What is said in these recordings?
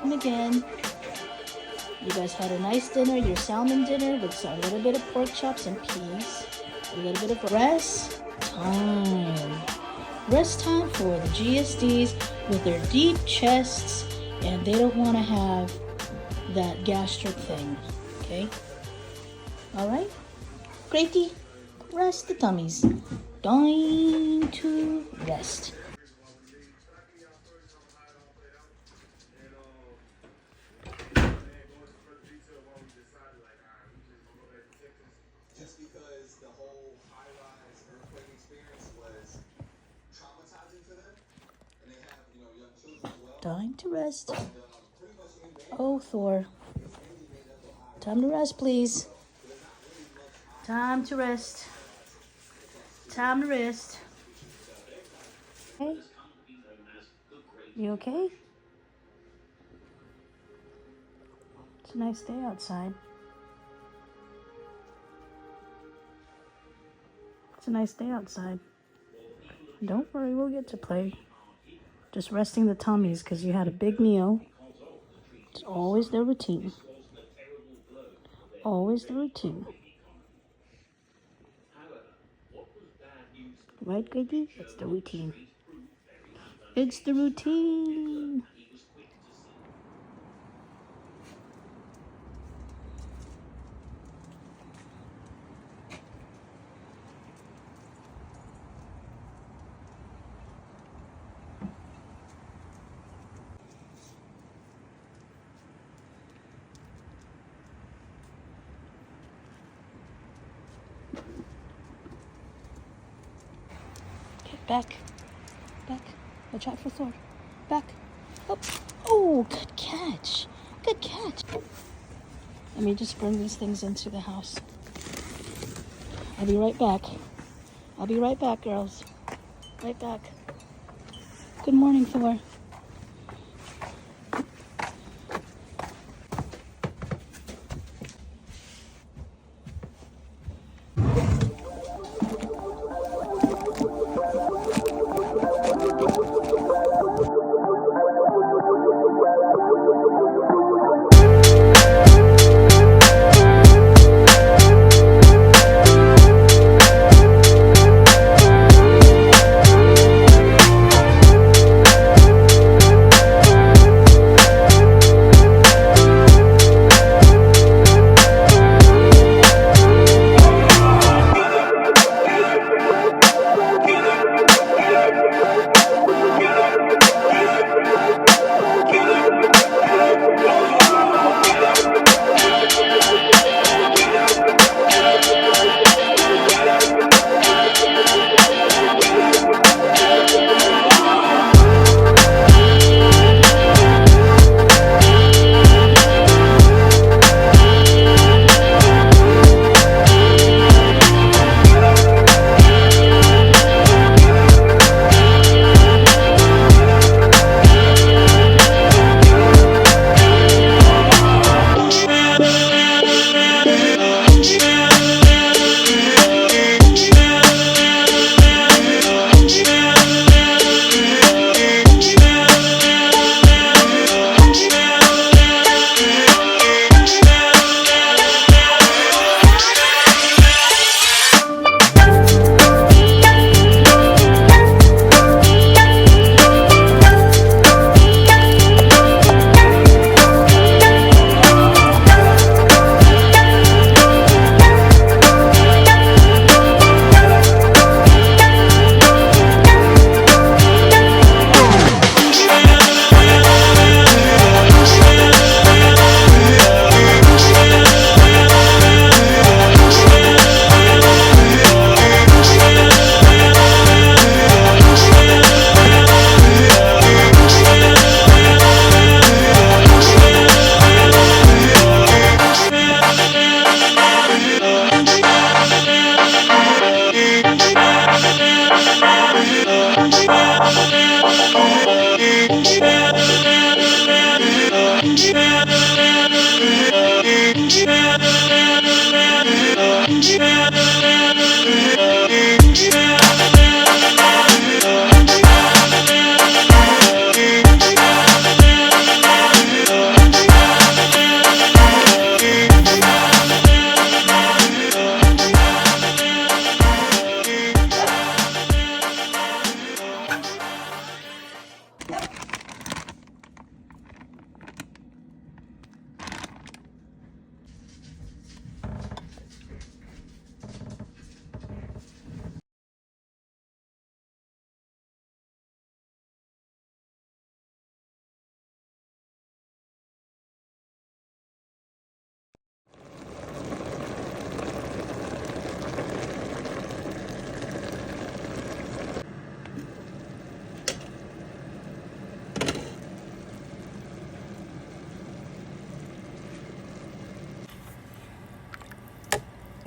welcome again. You guys had a nice dinner, your salmon dinner with a little bit of pork chops and peas. A little bit of rest time. Rest time for the GSDs with their deep chests, and they don't want to have that gastric thing. Okay? Alright? Grapey, rest the tummies. Time to rest. Just because the whole high-rise earthquake experience was traumatizing for them, and they have, young children as well. Time to rest. Pretty much in bed, Oh, Thor. Time to rest, please. Time to rest. Time to rest. Hey? You okay? It's a nice day outside. It's a nice day outside. Don't worry, we'll get to play. Just resting the tummies because you had a big meal. It's always the routine. Always the routine. Right, Grady? It's the routine. It's the routine. Back. Back. Watch out for Thor. Back. Up. Oh, good catch. Good catch. Let me just bring these things into the house. I'll be right back. I'll be right back, girls. Right back. Good morning, Thor.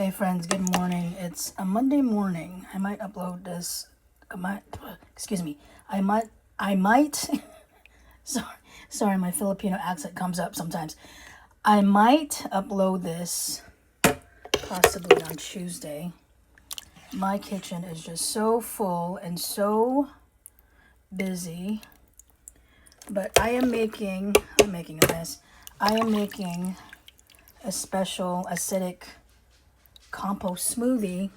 Hey friends, good morning. It's a Monday morning. I might upload this. Excuse me. I might. Sorry, my Filipino accent comes up sometimes. I might upload this possibly on Tuesday. My kitchen is just so full and so busy. But I'm making a mess. I am making a special acidic compost smoothie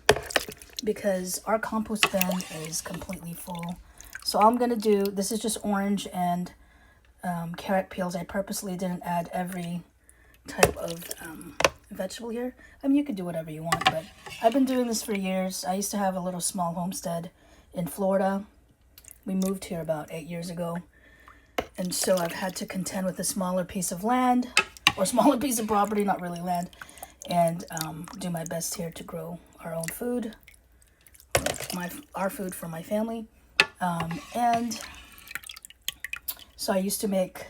because our compost bin is completely full. So all I'm gonna do, this is just orange and carrot peels. I purposely didn't add every type of vegetable here. I mean, you could do whatever you want, but I've been doing this for years. I used to have a little small homestead in Florida. We moved here about 8 years ago. And so I've had to contend with a smaller piece of land, or smaller piece of property, not really land, and do my best here to grow our own food, our food for my family. And so I used to make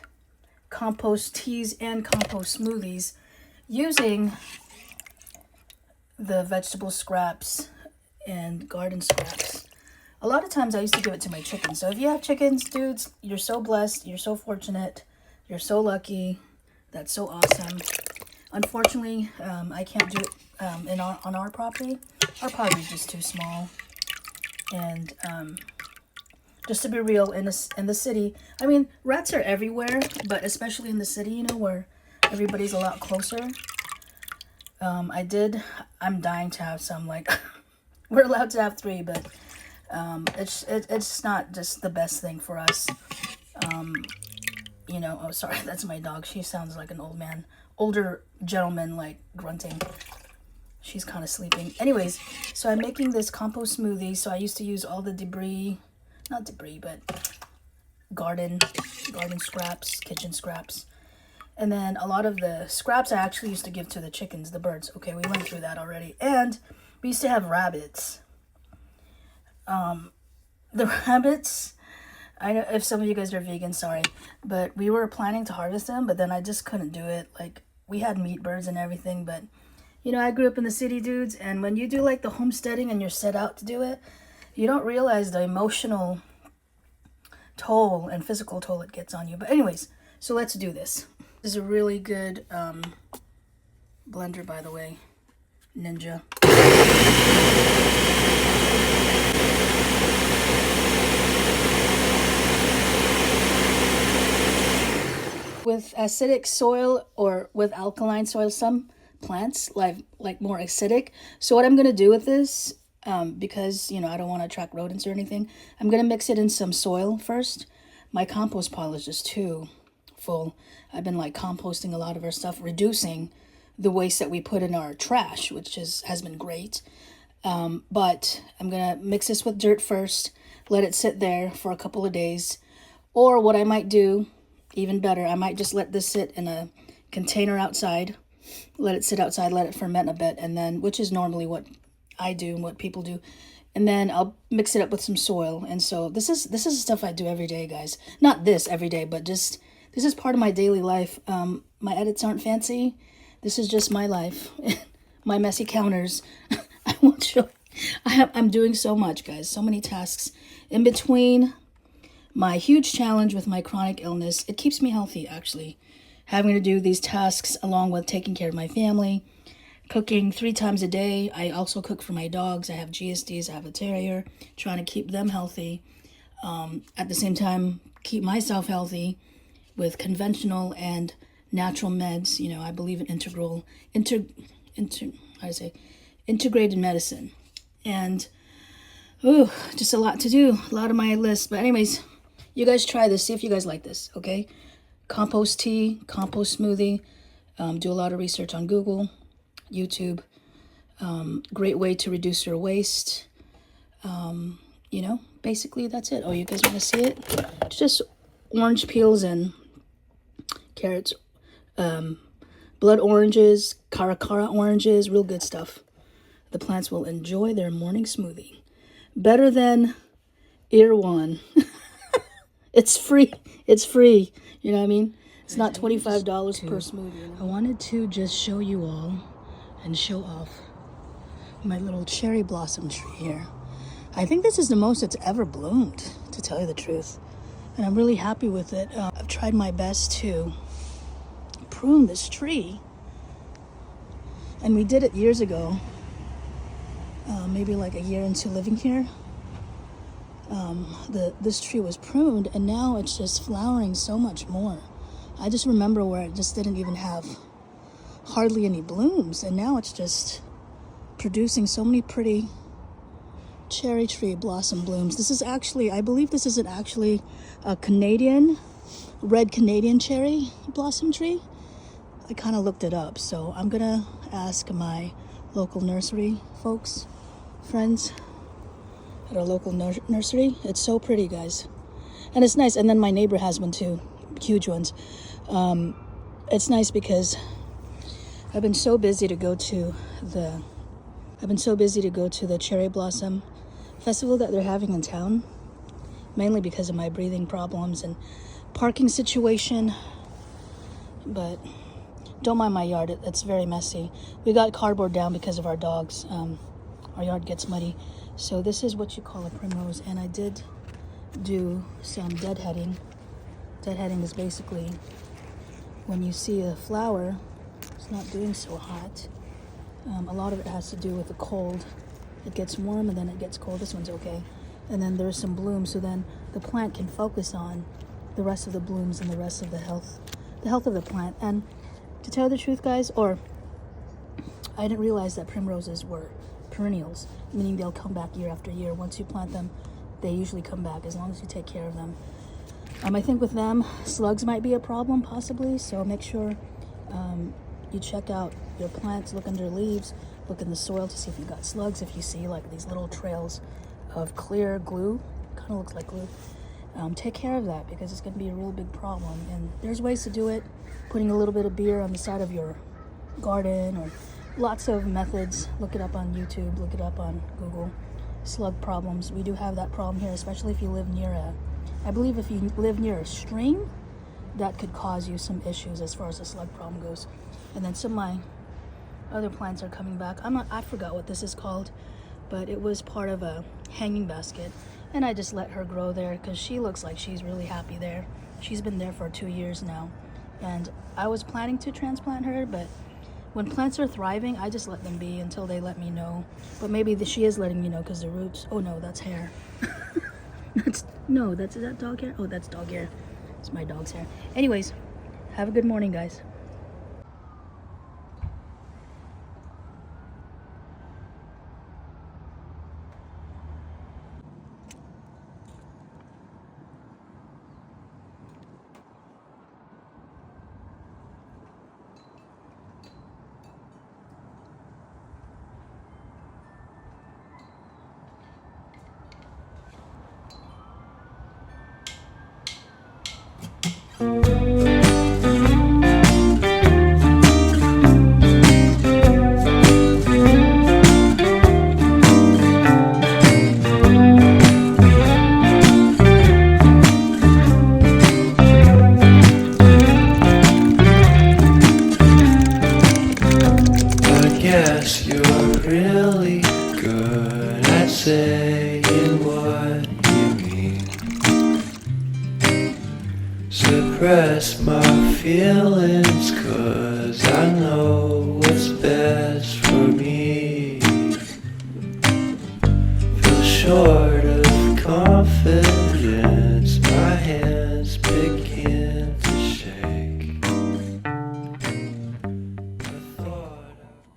compost teas and compost smoothies using the vegetable scraps and garden scraps. A lot of times I used to give it to my chickens. So if you have chickens, dudes, you're so blessed, you're so fortunate, you're so lucky. That's so awesome. Unfortunately, I can't do it on our property. Our property is just too small. And just to be real, in the city, I mean, rats are everywhere, but especially in the city, you know, where everybody's a lot closer. I'm dying to have some, like, we're allowed to have 3, but it's not just the best thing for us. You know, oh, sorry, that's my dog. She sounds like an older gentleman, like, grunting. She's kind of sleeping. Anyways, so I'm making this compost smoothie. So I used to use all the debris, not debris, but garden scraps, kitchen scraps. And then a lot of the scraps I actually used to give to the chickens, the birds. Okay, we went through that already. And we used to have rabbits. The rabbits, I know if some of you guys are vegan, sorry, but we were planning to harvest them, but then I just couldn't do it. Like, we had meat birds and everything, but you know, I grew up in the city, dudes, and when you do like the homesteading and you're set out to do it, you don't realize the emotional toll and physical toll it gets on you. But anyways, so let's do this. This is a really good blender, by the way, Ninja. With acidic soil or with alkaline soil, some plants like more acidic. So what I'm going to do with this, because, you know, I don't want to attract rodents or anything, I'm going to mix it in some soil first. My compost pile is just too full. I've been like composting a lot of our stuff, reducing the waste that we put in our trash, which has been great. But I'm going to mix this with dirt first, let it sit there for a couple of days. Or what I might do, even better, I might just let this sit in a container outside, let it sit outside, let it ferment a bit, and then, which is normally what I do and what people do, and then I'll mix it up with some soil. And so this is stuff I do every day, guys. Not this every day, but just this is part of my daily life. My edits aren't fancy. This is just my life, my messy counters. I won't show. I'm doing so much, guys. So many tasks in between. My huge challenge with my chronic illness, it keeps me healthy, actually. Having to do these tasks along with taking care of my family, cooking 3 times a day. I also cook for my dogs. I have GSDs, I have a terrier, trying to keep them healthy. At the same time, keep myself healthy with conventional and natural meds. You know, I believe in integrated medicine. And, just a lot to do, a lot on my list. But anyways, you guys try this. See if you guys like this, okay? Compost tea, compost smoothie. Do a lot of research on Google, YouTube. Great way to reduce your waste. You know, basically that's it. Oh, you guys want to see it? It's just orange peels and carrots, blood oranges, caracara oranges, real good stuff. The plants will enjoy their morning smoothie. Better than Erewhon. It's free. It's free. You know what I mean? It's not $25 per smoothie. I wanted to just show you all and show off my little cherry blossom tree here. I think this is the most it's ever bloomed, to tell you the truth. And I'm really happy with it. I've tried my best to prune this tree. And we did it years ago, maybe like a year into living here. This tree was pruned, and now it's just flowering so much more. I just remember where it just didn't even have hardly any blooms, and now it's just producing so many pretty cherry tree blossom blooms. This is actually, I believe this is actually a red Canadian cherry blossom tree. I kind of looked it up, so I'm gonna ask my local nursery folks, friends at our local nursery. It's so pretty, guys, and it's nice. And then my neighbor has one too, huge ones. It's nice because I've been so busy to go to the cherry blossom festival that they're having in town, mainly because of my breathing problems and parking situation. But don't mind my yard, it's very messy. We got cardboard down because of our dogs. Our yard gets muddy. So this is what you call a primrose, and I did do some deadheading. Deadheading is basically when you see a flower, it's not doing so hot. A lot of it has to do with the cold. It gets warm and then it gets cold. This one's okay. And then there's some blooms, so then the plant can focus on the rest of the blooms and the rest of the health of the plant. And to tell the truth, guys, or I didn't realize that primroses were perennials, meaning they'll come back year after year. Once you plant them, they usually come back as long as you take care of them. I think with them, slugs might be a problem possibly, so make sure you check out your plants, look under leaves, look in the soil to see if you got slugs. If you see like these little trails of clear glue, kind of looks like glue, take care of that, because it's going to be a real big problem. And there's ways to do it, putting a little bit of beer on the side of your garden, or lots of methods. Look it up on YouTube, look it up on Google. Slug problems, we do have that problem here, especially if you live near I believe if you live near a stream, that could cause you some issues as far as the slug problem goes. And then some of my other plants are coming back. I forgot what this is called, but it was part of a hanging basket, and I just let her grow there because she looks like she's really happy there. She's been there for 2 years now, and I was planning to transplant her, but when plants are thriving, I just let them be until they let me know. But maybe she is letting me know because the roots, oh no, that's hair. Is that dog hair? Oh, that's dog hair. It's my dog's hair. Anyways, have a good morning, guys. Guess you're really good at saying what you mean. Suppress my feelings, 'cause I know what's best.